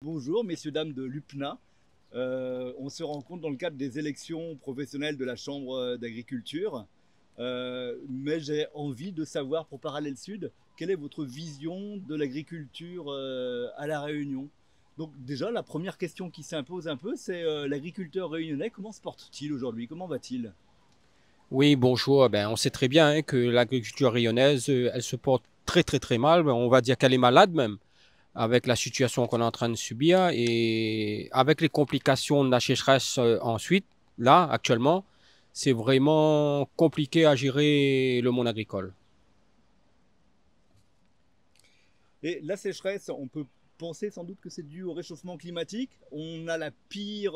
Bonjour, messieurs, dames de l'UPNA. On se rencontre dans le cadre des élections professionnelles de la Chambre d'agriculture. Mais j'ai envie de savoir, pour Parallèle Sud, quelle est votre vision de l'agriculture à La Réunion? Donc déjà, la première question qui s'impose un peu, c'est l'agriculteur réunionnais, comment se porte-t-il aujourd'hui? Comment va-t-il? Oui, bonjour. On sait très bien que l'agriculture rayonnaise, elle se porte très mal. On va dire qu'elle est malade même avec la situation qu'on est en train de subir et avec les complications de la sécheresse ensuite. Là, actuellement, c'est vraiment compliqué à gérer le monde agricole. Et la sécheresse, on peut penser sans doute que c'est dû au réchauffement climatique. On a la pire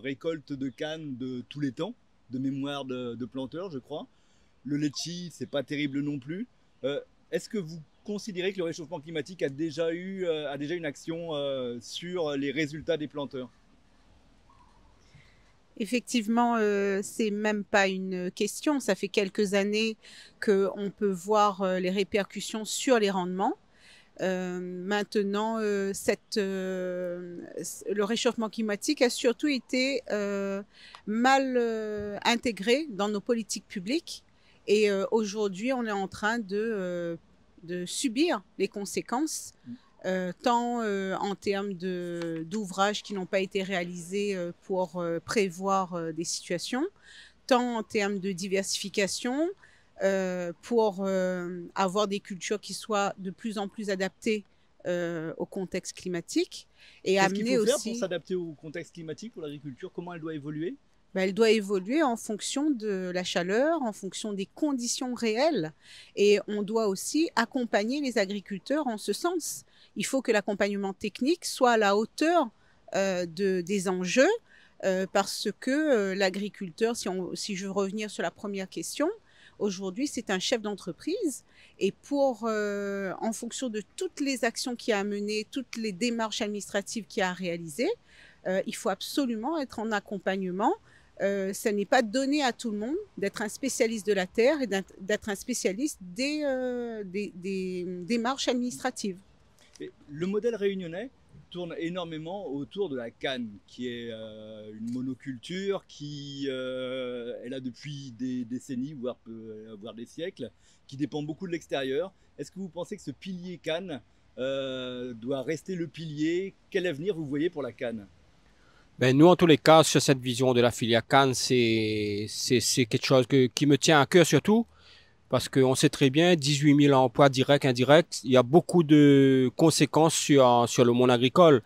récolte de canne de tous les temps, de mémoire de planteurs, je crois. Le litchi, c'est pas terrible non plus. Est-ce que vous considérez que le réchauffement climatique a déjà une action sur les résultats des planteurs? Effectivement, c'est même pas une question. Ça fait quelques années qu'on peut voir les répercussions sur les rendements. Maintenant, le réchauffement climatique a surtout été mal intégré dans nos politiques publiques. Et aujourd'hui, on est en train de subir les conséquences, tant en termes d'ouvrages qui n'ont pas été réalisés pour prévoir des situations, tant en termes de diversification, pour avoir des cultures qui soient de plus en plus adaptées au contexte climatique et Qu'est-ce qu'il amener faut faire pour aussi, s'adapter au contexte climatique pour l'agriculture? Comment elle doit évoluer? elle doit évoluer en fonction de la chaleur, en fonction des conditions réelles. Et on doit aussi accompagner les agriculteurs en ce sens. Il faut que l'accompagnement technique soit à la hauteur des enjeux, parce que l'agriculteur, si je veux revenir sur la première question, aujourd'hui, c'est un chef d'entreprise et en fonction de toutes les actions qu'il a à mener, toutes les démarches administratives qu'il a à réaliser, il faut absolument être en accompagnement. Ça n'est pas donné à tout le monde d'être un spécialiste de la terre et d'être un spécialiste des démarches administratives. Et le modèle réunionnais tourne énormément autour de la canne, qui est une monoculture qui est là depuis des décennies, voire des siècles, qui dépend beaucoup de l'extérieur. Est-ce que vous pensez que ce pilier canne doit rester le pilier? Quel avenir vous voyez pour la canne? Nous, en tous les cas, sur cette vision de la filière Cannes, c'est quelque chose qui me tient à cœur surtout. Parce qu'on sait très bien, 18 000 emplois directs, indirects, il y a beaucoup de conséquences sur le monde agricole.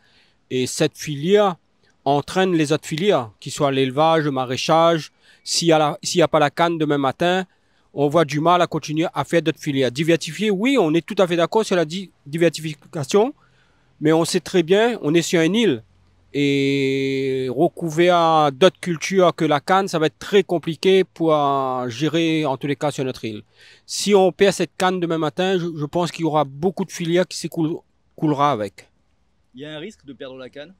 Et cette filière entraîne les autres filières, qui soient l'élevage, le maraîchage. S'il y a pas la canne demain matin, on voit du mal à continuer à faire d'autres filières. Diversifier, oui, on est tout à fait d'accord sur la diversification, mais on sait très bien, on est sur une île. Et recouvert d'autres cultures que la canne, ça va être très compliqué pour gérer en tous les cas sur notre île. Si on perd cette canne demain matin, je pense qu'il y aura beaucoup de filières qui s'écoulera avec. Il y a un risque de perdre la canne?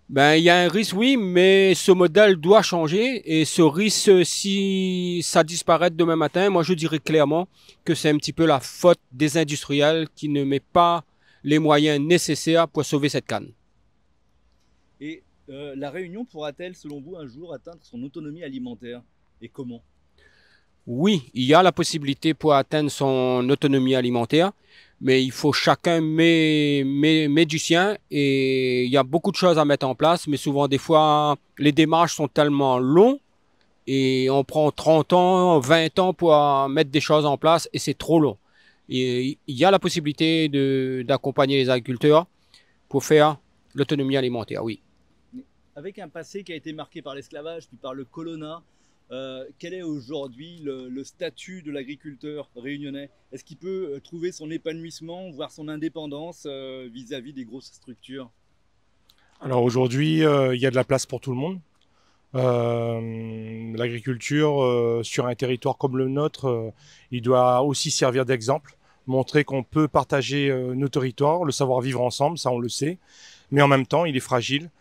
Il y a un risque, oui, mais ce modèle doit changer et ce risque, si ça disparaît demain matin, moi je dirais clairement que c'est un petit peu la faute des industriels qui ne met pas les moyens nécessaires pour sauver cette canne. Et la Réunion pourra-t-elle, selon vous, un jour atteindre son autonomie alimentaire? Et comment? Oui, il y a la possibilité pour atteindre son autonomie alimentaire, mais il faut chacun met du sien et il y a beaucoup de choses à mettre en place, mais souvent des fois les démarches sont tellement longues et on prend 30 ans, 20 ans pour mettre des choses en place et c'est trop long. Et il y a la possibilité d'accompagner les agriculteurs pour faire l'autonomie alimentaire, oui. Avec un passé qui a été marqué par l'esclavage puis par le colonna, quel est aujourd'hui le statut de l'agriculteur réunionnais? Est-ce qu'il peut trouver son épanouissement, voire son indépendance vis-à-vis des grosses structures? Alors aujourd'hui, il y a de la place pour tout le monde. L'agriculture, sur un territoire comme le nôtre, il doit aussi servir d'exemple, montrer qu'on peut partager nos territoires, le savoir-vivre ensemble, ça on le sait, mais en même temps, il est fragile.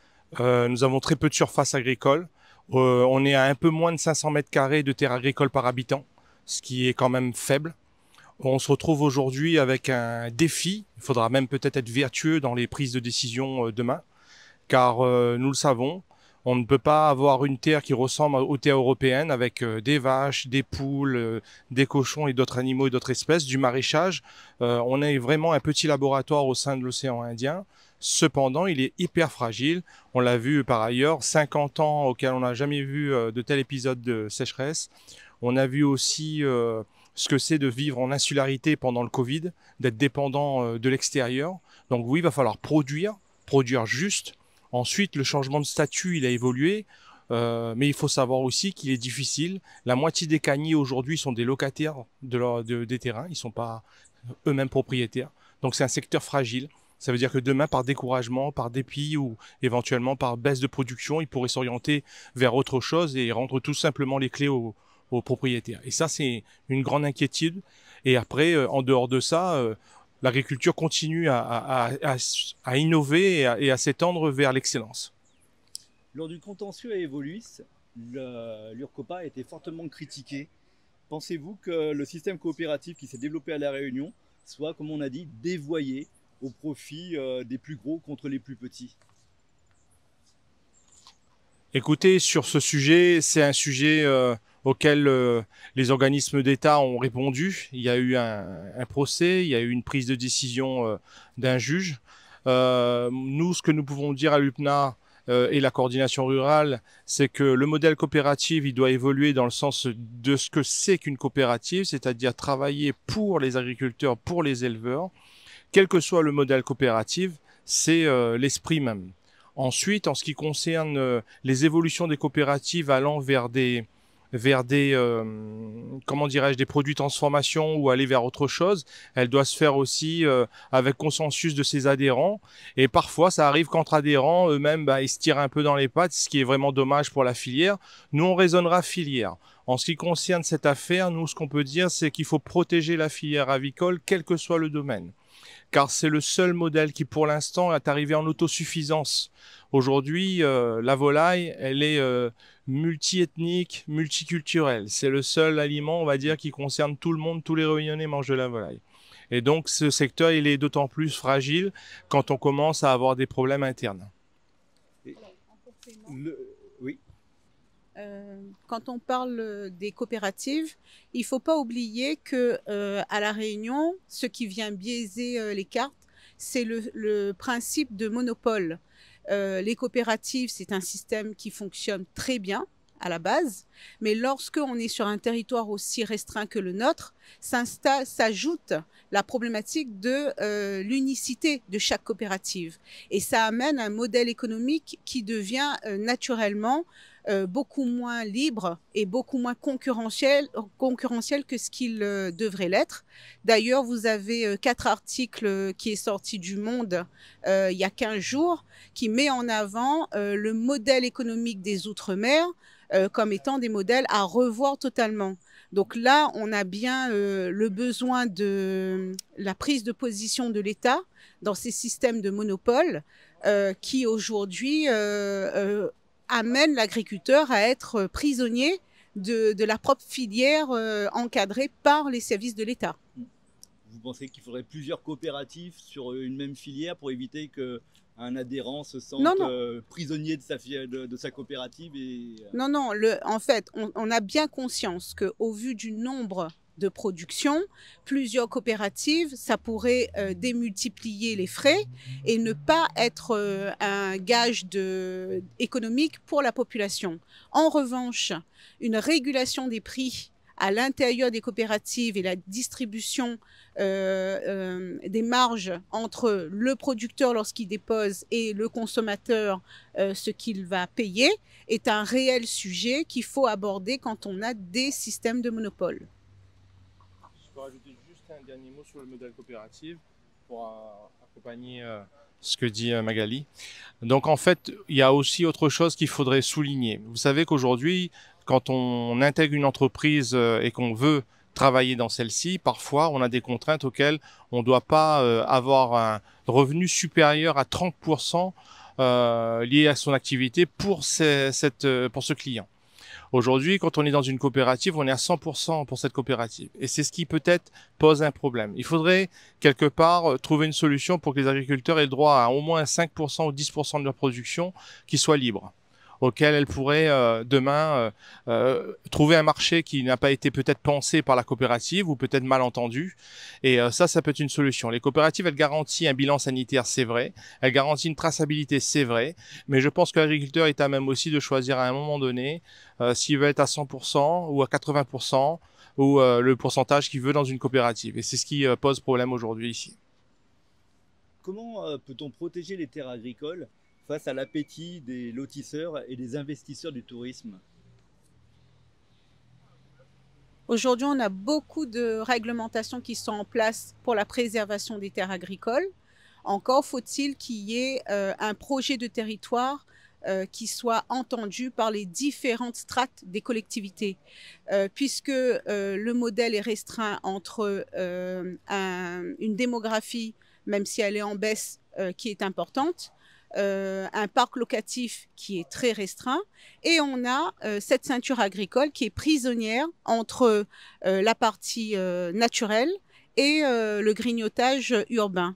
Nous avons très peu de surface agricole. On est à un peu moins de 500 mètres carrés de terre agricole par habitant, ce qui est quand même faible. On se retrouve aujourd'hui avec un défi. Il faudra même peut-être être vertueux dans les prises de décision demain, car nous le savons, on ne peut pas avoir une terre qui ressemble aux terres européennes avec des vaches, des poules, des cochons et d'autres animaux et d'autres espèces, du maraîchage. On est vraiment un petit laboratoire au sein de l'océan Indien. Cependant, il est hyper fragile. On l'a vu par ailleurs, 50 ans auxquels on n'a jamais vu de tel épisode de sécheresse. On a vu aussi ce que c'est de vivre en insularité pendant le Covid, d'être dépendant de l'extérieur. Donc oui, il va falloir produire juste. Ensuite, le changement de statut, il a évolué, mais il faut savoir aussi qu'il est difficile. La moitié des Kagnis aujourd'hui sont des locataires des terrains, ils ne sont pas eux-mêmes propriétaires. Donc c'est un secteur fragile. Ça veut dire que demain, par découragement, par dépit ou éventuellement par baisse de production, ils pourraient s'orienter vers autre chose et rendre tout simplement les clés aux propriétaires. Et ça, c'est une grande inquiétude. Et après, en dehors de ça, l'agriculture continue à innover et à s'étendre vers l'excellence. Lors du contentieux à Evoluis, l'URCOPA a été fortement critiqué. Pensez-vous que le système coopératif qui s'est développé à La Réunion soit, comme on a dit, dévoyé au profit des plus gros contre les plus petits? Écoutez, sur ce sujet, c'est un sujet auquel les organismes d'État ont répondu. Il y a eu un procès, il y a eu une prise de décision d'un juge. Nous, ce que nous pouvons dire à l'UPNA et la coordination rurale, c'est que le modèle coopératif, il doit évoluer dans le sens de ce que c'est qu'une coopérative, c'est-à-dire travailler pour les agriculteurs, pour les éleveurs. Quel que soit le modèle coopératif, c'est l'esprit même. Ensuite, en ce qui concerne les évolutions des coopératives allant vers des comment dirais-je, des produits de transformation ou aller vers autre chose, elle doit se faire aussi avec consensus de ses adhérents. Et parfois, ça arrive qu'entre adhérents, eux-mêmes, ils se tirent un peu dans les pattes, ce qui est vraiment dommage pour la filière. Nous, on raisonnera filière. En ce qui concerne cette affaire, nous, ce qu'on peut dire, c'est qu'il faut protéger la filière avicole, quel que soit le domaine. Car c'est le seul modèle qui, pour l'instant, est arrivé en autosuffisance. Aujourd'hui, la volaille, elle est multiethnique, multiculturelle. C'est le seul aliment, on va dire, qui concerne tout le monde. Tous les Réunionnais mangent de la volaille. Et donc, ce secteur, il est d'autant plus fragile quand on commence à avoir des problèmes internes. Oui. Quand on parle des coopératives, il ne faut pas oublier que à La Réunion, ce qui vient biaiser les cartes, c'est le principe de monopole. Les coopératives, c'est un système qui fonctionne très bien à la base, mais lorsque on est sur un territoire aussi restreint que le nôtre, s'ajoute la problématique de l'unicité de chaque coopérative. Et ça amène un modèle économique qui devient naturellement beaucoup moins libre et beaucoup moins concurrentiel que ce qu'il devrait l'être. D'ailleurs, vous avez 4 articles qui est sorti du Monde il y a 15 jours qui met en avant le modèle économique des Outre-mer comme étant des modèles à revoir totalement. Donc là, on a bien le besoin de la prise de position de l'État dans ces systèmes de monopole qui aujourd'hui amène l'agriculteur à être prisonnier de la propre filière encadrée par les services de l'État. Vous pensez qu'il faudrait plusieurs coopératives sur une même filière pour éviter qu'un adhérent se sente prisonnier de sa coopérative Non, en fait, on a bien conscience qu'au vu du nombre de production, plusieurs coopératives, ça pourrait démultiplier les frais et ne pas être un gage économique pour la population. En revanche, une régulation des prix à l'intérieur des coopératives et la distribution des marges entre le producteur lorsqu'il dépose et le consommateur, ce qu'il va payer, est un réel sujet qu'il faut aborder quand on a des systèmes de monopole. Je peux rajouter juste un dernier mot sur le modèle coopératif pour accompagner ce que dit Magali. Donc en fait, il y a aussi autre chose qu'il faudrait souligner. Vous savez qu'aujourd'hui, quand on intègre une entreprise et qu'on veut travailler dans celle-ci, parfois on a des contraintes auxquelles on ne doit pas avoir un revenu supérieur à 30% lié à son activité pour ce client. Aujourd'hui, quand on est dans une coopérative, on est à 100% pour cette coopérative. Et c'est ce qui peut-être pose un problème. Il faudrait quelque part trouver une solution pour que les agriculteurs aient le droit à au moins 5% ou 10% de leur production qui soit libre, auquel elles pourraient demain trouver un marché qui n'a pas été peut-être pensé par la coopérative ou peut-être mal entendu. Et ça peut être une solution. Les coopératives, elles garantissent un bilan sanitaire, c'est vrai. Elles garantissent une traçabilité, c'est vrai. Mais je pense que l'agriculteur est à même aussi de choisir à un moment donné s'il veut être à 100% ou à 80% ou le pourcentage qu'il veut dans une coopérative. Et c'est ce qui pose problème aujourd'hui ici. Comment peut-on protéger les terres agricoles face à l'appétit des lotisseurs et des investisseurs du tourisme? Aujourd'hui, on a beaucoup de réglementations qui sont en place pour la préservation des terres agricoles. Encore faut-il qu'il y ait un projet de territoire qui soit entendu par les différentes strates des collectivités, puisque le modèle est restreint entre une démographie, même si elle est en baisse, qui est importante, un parc locatif qui est très restreint, et on a cette ceinture agricole qui est prisonnière entre la partie naturelle et le grignotage urbain.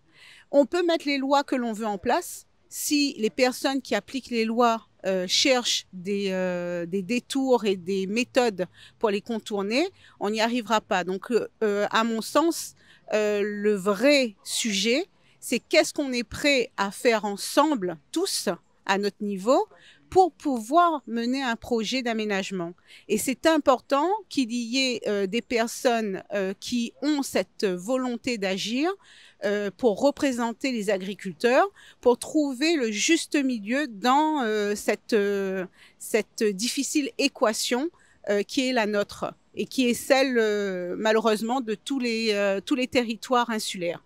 On peut mettre les lois que l'on veut en place. Si les personnes qui appliquent les lois cherchent des détours et des méthodes pour les contourner, on n'y arrivera pas. Donc, à mon sens, le vrai sujet, c'est qu'est-ce qu'on est prêt à faire ensemble, tous, à notre niveau, pour pouvoir mener un projet d'aménagement. Et c'est important qu'il y ait des personnes qui ont cette volonté d'agir pour représenter les agriculteurs, pour trouver le juste milieu dans cette difficile équation qui est la nôtre et qui est celle, malheureusement, de tous les territoires insulaires.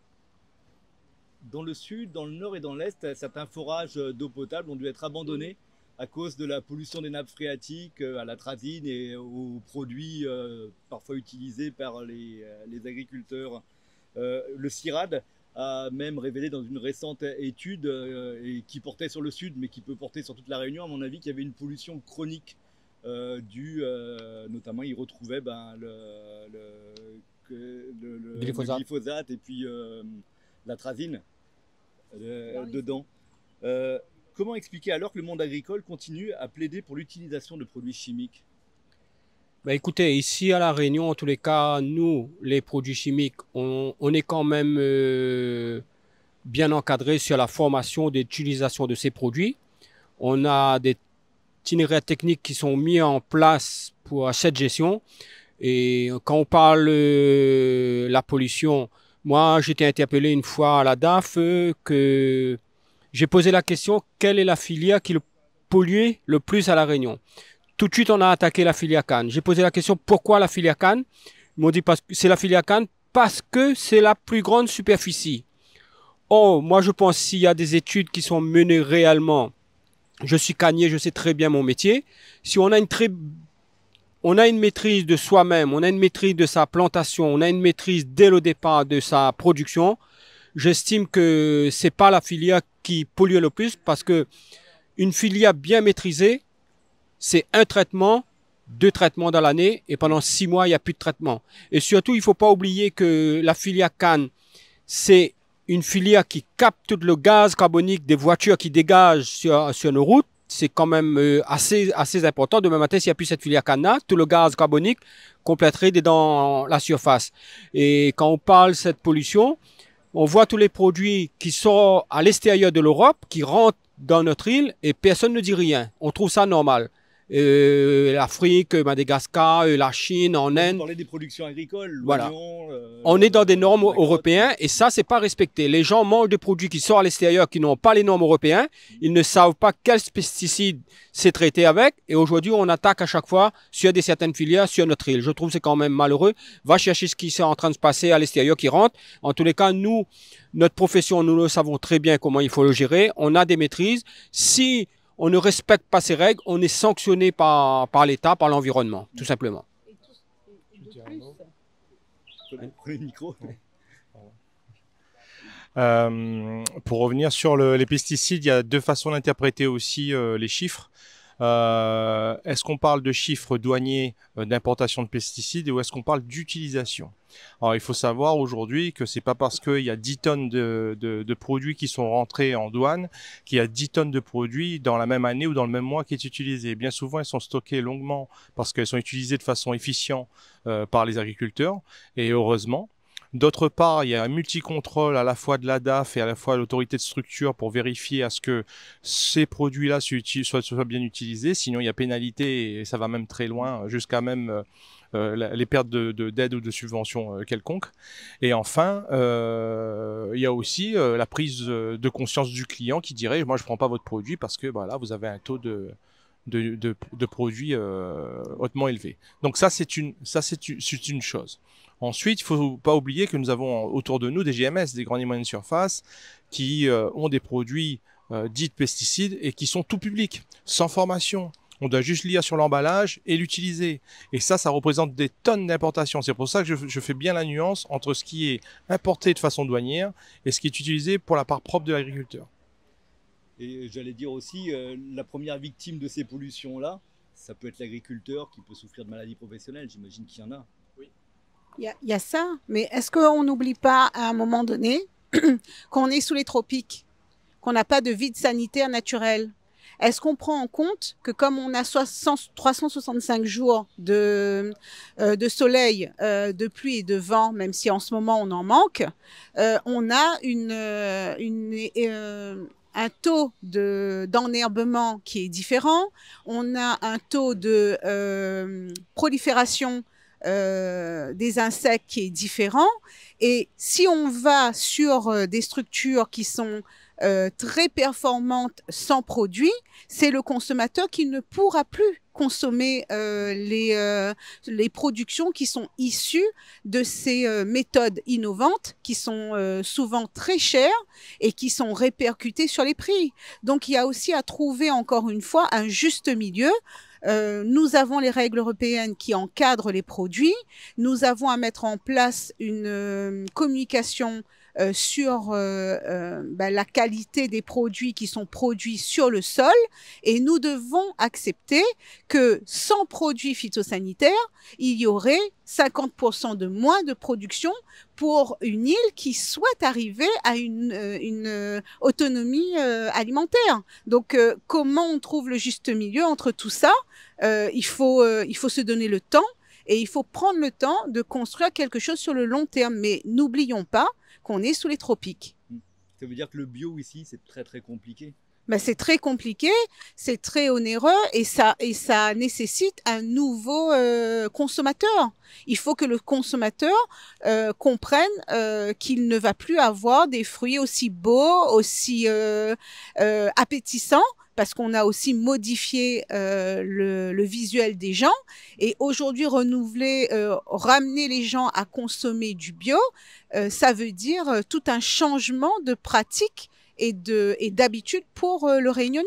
Dans le sud, dans le nord et dans l'est, certains forages d'eau potable ont dû être abandonnés à cause de la pollution des nappes phréatiques à l'atrazine et aux produits parfois utilisés par les agriculteurs. Le CIRAD a même révélé dans une récente étude et qui portait sur le sud, mais qui peut porter sur toute la Réunion, à mon avis, qu'il y avait une pollution chronique due, notamment, ils retrouvaient le glyphosate et puis l'atrazine dedans. Comment expliquer alors que le monde agricole continue à plaider pour l'utilisation de produits chimiques? Écoutez, ici à La Réunion, en tous les cas, nous, les produits chimiques, on est quand même bien encadré sur la formation d'utilisation de ces produits. On a des itinéraires techniques qui sont mis en place pour cette gestion. Et quand on parle de la pollution, moi, j'étais interpellé une fois à la DAF que j'ai posé la question, quelle est la filière qui pollue le plus à La Réunion? Tout de suite, on a attaqué la filière canne. J'ai posé la question, pourquoi la filière canne? Ils m'ont dit, parce que c'est la filière canne parce que c'est la plus grande superficie. Oh, moi, je pense s'il y a des études qui sont menées réellement, je suis cannier, je sais très bien mon métier. Si on a une maîtrise de soi-même, on a une maîtrise de sa plantation, on a une maîtrise dès le départ de sa production, j'estime que c'est pas la filière qui pollue le plus parce que une filière bien maîtrisée, c'est un traitement, 2 traitements dans l'année et pendant 6 mois, il n'y a plus de traitement. Et surtout, il ne faut pas oublier que la filière canne, c'est une filière qui capte tout le gaz carbonique des voitures qui dégagent sur nos routes. C'est quand même assez important. Demain matin, s'il n'y a plus cette filière canne, tout le gaz carbonique compléterait dans la surface. Et quand on parle de cette pollution, on voit tous les produits qui sont à l'extérieur de l'Europe, qui rentrent dans notre île et personne ne dit rien. On trouve ça normal. L'Afrique, Madagascar, la Chine, en Inde. On parlait des productions agricoles, voilà. On est dans des normes européennes et ça, c'est pas respecté. Les gens mangent des produits qui sortent à l'extérieur, qui n'ont pas les normes européennes. Ils ne savent pas quels pesticides c'est traité avec. Et aujourd'hui, on attaque à chaque fois sur certaines filières sur notre île. Je trouve que c'est quand même malheureux. Va chercher ce qui est en train de se passer à l'extérieur qui rentre. En tous les cas, nous, notre profession, nous le savons très bien comment il faut le gérer. On a des maîtrises. Si on ne respecte pas ces règles, on est sanctionné par l'État, par l'environnement, tout simplement. Prenez le micro. Pour revenir sur les pesticides, il y a 2 façons d'interpréter aussi les chiffres. Est-ce qu'on parle de chiffres douaniers d'importation de pesticides ou est-ce qu'on parle d'utilisation? Alors, il faut savoir aujourd'hui que c'est pas parce qu'il y a 10 tonnes de produits qui sont rentrés en douane qu'il y a 10 tonnes de produits dans la même année ou dans le même mois qui est utilisé. Bien souvent, elles sont stockées longuement parce qu'elles sont utilisées de façon efficiente par les agriculteurs, et heureusement. D'autre part, il y a un multi-contrôle à la fois de la DAF et à la fois de l'autorité de structure pour vérifier à ce que ces produits-là soient bien utilisés. Sinon, il y a pénalité et ça va même très loin, jusqu'à même les pertes d'aide ou de subventions quelconques. Et enfin, il y a aussi la prise de conscience du client qui dirait « moi, je ne prends pas votre produit parce que voilà, vous avez un taux de produits hautement élevé ». Donc ça, c'est une chose. Ensuite, il ne faut pas oublier que nous avons autour de nous des GMS, des grandes et moyennes surfaces, qui ont des produits dits de pesticides et qui sont tout publics, sans formation. On doit juste lire sur l'emballage et l'utiliser. Et ça représente des tonnes d'importation. C'est pour ça que je fais bien la nuance entre ce qui est importé de façon douanière et ce qui est utilisé pour la part propre de l'agriculteur. Et j'allais dire aussi, la première victime de ces pollutions-là, ça peut être l'agriculteur qui peut souffrir de maladies professionnelles. J'imagine qu'il y en a. Il y a ça, mais est-ce qu'on n'oublie pas à un moment donné qu'on est sous les tropiques, qu'on n'a pas de vide sanitaire naturel? Est-ce qu'on prend en compte que comme on a 365 jours de soleil, de pluie et de vent, même si en ce moment on en manque, on a un taux d'enherbement qui est différent, on a un taux de prolifération des insectes qui est différent. Et si on va sur des structures qui sont très performantes sans produit, c'est le consommateur qui ne pourra plus consommer les productions qui sont issues de ces méthodes innovantes qui sont souvent très chères et qui sont répercutées sur les prix. Donc il y a aussi à trouver encore une fois un juste milieu. Nous avons les règles européennes qui encadrent les produits. Nous avons à mettre en place une communication sur la qualité des produits qui sont produits sur le sol. Et nous devons accepter que sans produits phytosanitaires, il y aurait 50% de moins de production pour une île qui souhaite arriver à une autonomie alimentaire. Donc, comment on trouve le juste milieu entre tout ça? Il faut se donner le temps et il faut prendre le temps de construire quelque chose sur le long terme. Mais n'oublions pas qu'on est sous les tropiques. Ça veut dire que le bio ici, c'est très très compliqué. Ben, c'est très compliqué, c'est très onéreux et ça nécessite un nouveau consommateur. Il faut que le consommateur comprenne qu'il ne va plus avoir des fruits aussi beaux, aussi appétissants, parce qu'on a aussi modifié le visuel des gens. Et aujourd'hui, ramener les gens à consommer du bio, ça veut dire tout un changement de pratique et d'habitude pour le Réunionnais.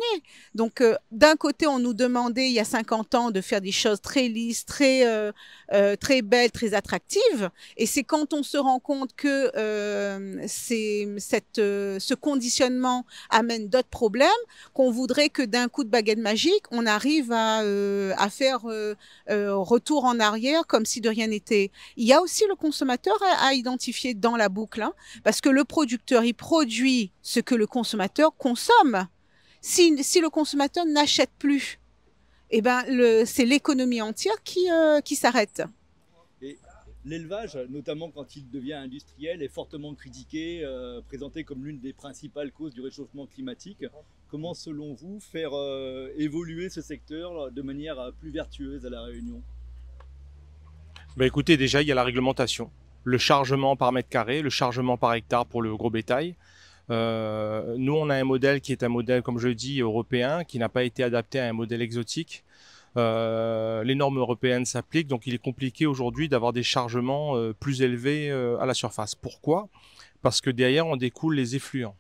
Donc, d'un côté, on nous demandait il y a 50 ans de faire des choses très lisses, très belles, très attractives. Et c'est quand on se rend compte que ce conditionnement amène d'autres problèmes qu'on voudrait que d'un coup de baguette magique, on arrive à faire retour en arrière comme si de rien n'était. Il y a aussi le consommateur à identifier dans la boucle, hein, parce que le producteur, il produit ce que le consommateur consomme. Si le consommateur n'achète plus, eh ben c'est l'économie entière qui s'arrête. Et l'élevage, notamment quand il devient industriel, est fortement critiqué, présenté comme l'une des principales causes du réchauffement climatique. Comment, selon vous, faire évoluer ce secteur de manière plus vertueuse à La Réunion? Ben écoutez, déjà, il y a la réglementation. Le chargement par mètre carré, le chargement par hectare pour le gros bétail. Nous, on a un modèle qui est un modèle, comme je le dis, européen, qui n'a pas été adapté à un modèle exotique. Les normes européennes s'appliquent, donc il est compliqué aujourd'hui d'avoir des chargements plus élevés à la surface. Pourquoi? Parce que derrière, on découle les effluents.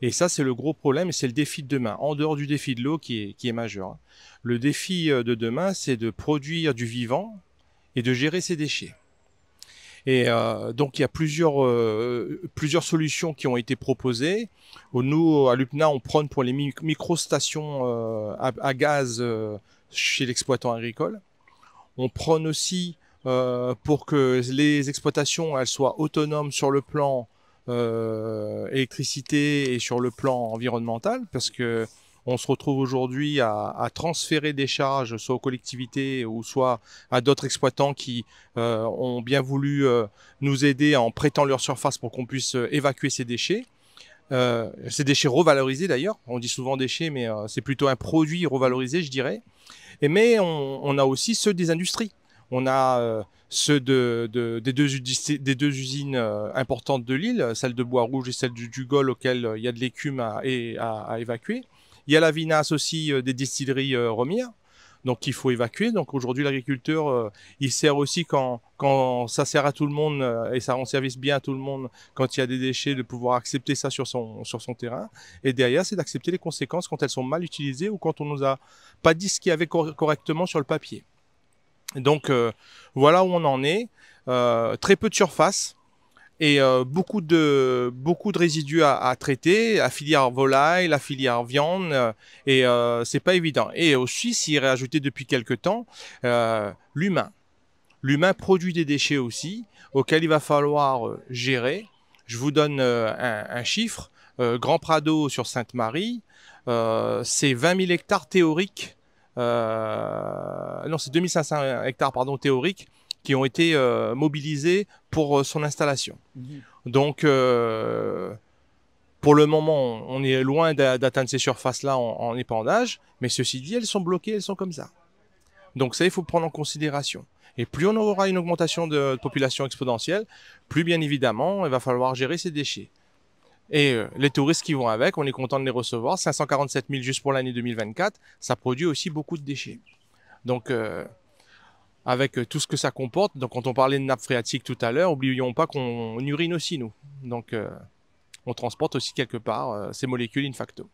Et ça, c'est le gros problème et c'est le défi de demain, en dehors du défi de l'eau qui est majeur. Le défi de demain, c'est de produire du vivant et de gérer ses déchets. Et donc il y a plusieurs solutions qui ont été proposées. Nous, à l'UPNA, on prône pour les micro-stations à gaz chez l'exploitant agricole. On prône aussi pour que les exploitations elles soient autonomes sur le plan électricité et sur le plan environnemental, parce que on se retrouve aujourd'hui à transférer des charges soit aux collectivités ou soit à d'autres exploitants qui ont bien voulu nous aider en prêtant leur surface pour qu'on puisse évacuer ces déchets. Ces déchets revalorisés d'ailleurs, on dit souvent déchets, mais c'est plutôt un produit revalorisé, je dirais. Mais on a aussi ceux des industries. On a ceux des deux usines importantes de l'île, celle de Bois-Rouge et celle du Dugol, auquel il y a de l'écume à évacuer. Il y a la vinasse aussi des distilleries Remière, donc qu'il faut évacuer. Donc aujourd'hui, l'agriculteur, il sert aussi quand ça sert à tout le monde et ça rend service bien à tout le monde quand il y a des déchets, de pouvoir accepter ça sur son terrain. Et derrière, c'est d'accepter les conséquences quand elles sont mal utilisées ou quand on nous a pas dit ce qu'il y avait correctement sur le papier. Donc voilà où on en est. Très peu de surface. Et beaucoup de résidus à traiter, la filière volaille, la filière viande, et c'est pas évident. Et aussi, s'il est rajouté depuis quelques temps, l'humain. L'humain produit des déchets aussi, auxquels il va falloir gérer. Je vous donne un chiffre. Grand Prado sur Sainte-Marie, c'est 20 000 hectares théoriques. Non, c'est 2500 hectares, pardon, théoriques, qui ont été mobilisés pour son installation. Donc, pour le moment, on est loin d'atteindre ces surfaces-là en épandage, mais ceci dit, elles sont bloquées, elles sont comme ça. Donc ça, il faut prendre en considération. Et plus on aura une augmentation de population exponentielle, plus bien évidemment, il va falloir gérer ces déchets. Et les touristes qui vont avec, on est content de les recevoir. 547 000 juste pour l'année 2024, ça produit aussi beaucoup de déchets. Donc, avec tout ce que ça comporte. Donc, quand on parlait de nappe phréatique tout à l'heure, n'oublions pas qu'on urine aussi, nous. Donc, on transporte aussi quelque part ces molécules in facto.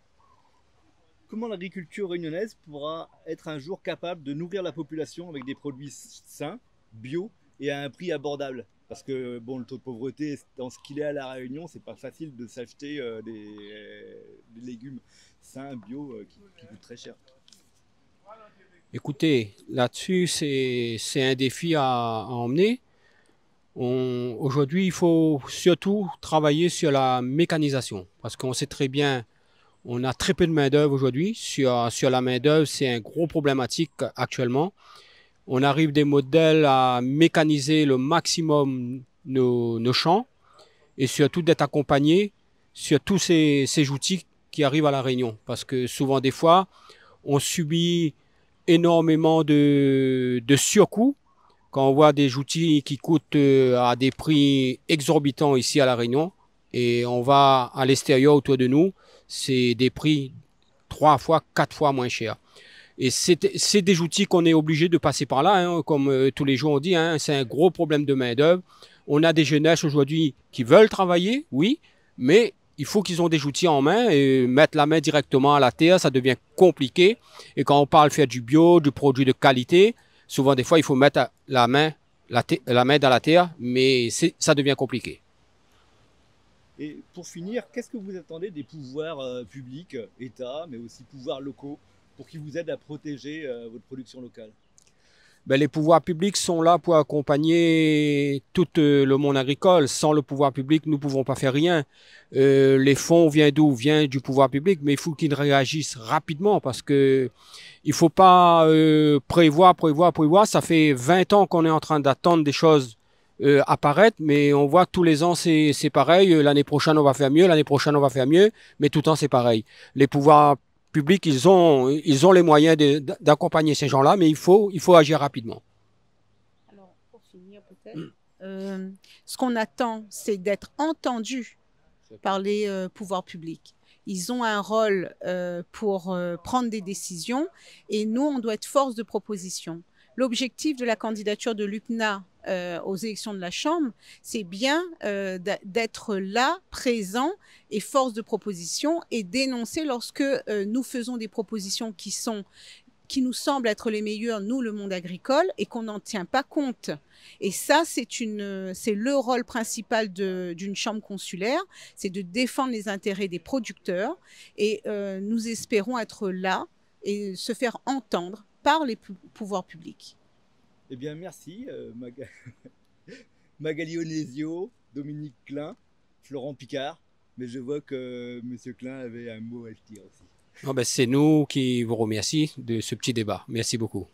Comment l'agriculture réunionnaise pourra être un jour capable de nourrir la population avec des produits sains, bio et à un prix abordable? Parce que bon, le taux de pauvreté, dans ce qu'il est à La Réunion, c'est pas facile de s'acheter des légumes sains, bio, qui coûtent très cher. Écoutez, là-dessus, c'est un défi à emmener. Aujourd'hui, il faut surtout travailler sur la mécanisation, parce qu'on sait très bien, on a très peu de main-d'œuvre aujourd'hui. Sur la main-d'œuvre, c'est un gros problématique actuellement. On arrive des modèles à mécaniser le maximum nos champs et surtout d'être accompagné sur tous ces outils qui arrivent à La Réunion. Parce que souvent, des fois, on subit énormément de surcoûts quand on voit des outils qui coûtent à des prix exorbitants ici à La Réunion et on va à l'extérieur autour de nous, c'est des prix 3 fois, 4 fois moins chers. Et c'est des outils qu'on est obligé de passer par là, hein, comme tous les jours on dit, hein, c'est un gros problème de main-d'œuvre. On a des jeunesses aujourd'hui qui veulent travailler, oui, mais il faut qu'ils ont des outils en main et mettre la main directement à la terre, ça devient compliqué. Et quand on parle de faire du bio, du produit de qualité, souvent des fois il faut mettre la main dans la terre, mais ça devient compliqué. Et pour finir, qu'est-ce que vous attendez des pouvoirs publics, État, mais aussi pouvoirs locaux, pour qu'ils vous aident à protéger votre production locale? Ben, les pouvoirs publics sont là pour accompagner tout le monde agricole. Sans le pouvoir public, nous ne pouvons pas faire rien. Les fonds viennent d'où? Viennent du pouvoir public, mais il faut qu'ils réagissent rapidement parce que il ne faut pas prévoir. Ça fait 20 ans qu'on est en train d'attendre des choses apparaître, mais on voit que tous les ans c'est pareil. L'année prochaine, on va faire mieux. L'année prochaine, on va faire mieux. Mais tout le temps, c'est pareil. Les pouvoirs publics, ils ont les moyens d'accompagner ces gens-là, mais il faut agir rapidement. Alors, pour finir peut-être, ce qu'on attend, c'est d'être entendu par les pouvoirs publics. Ils ont un rôle pour prendre des décisions et nous, on doit être force de proposition. L'objectif de la candidature de l'UPNA aux élections de la Chambre, c'est bien d'être là, présent et force de proposition et dénoncer lorsque nous faisons des propositions qui sont qui nous semblent être les meilleurs, nous, le monde agricole, et qu'on n'en tient pas compte. Et ça, c'est le rôle principal d'une chambre consulaire, c'est de défendre les intérêts des producteurs. Et nous espérons être là et se faire entendre par les pouvoirs publics. Eh bien, merci Magali Onesio, Dominique Klein, Florent Picard. Mais je vois que M. Klein avait un mot à dire aussi. Non, ben, c'est nous qui vous remercions de ce petit débat. Merci beaucoup.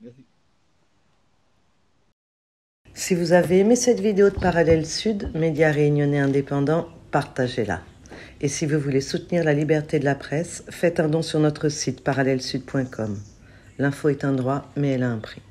Merci. Si vous avez aimé cette vidéo de Parallèle Sud, média réunionnais indépendant, partagez-la. Et si vous voulez soutenir la liberté de la presse, faites un don sur notre site parallèlesud.com. L'info est un droit, mais elle a un prix.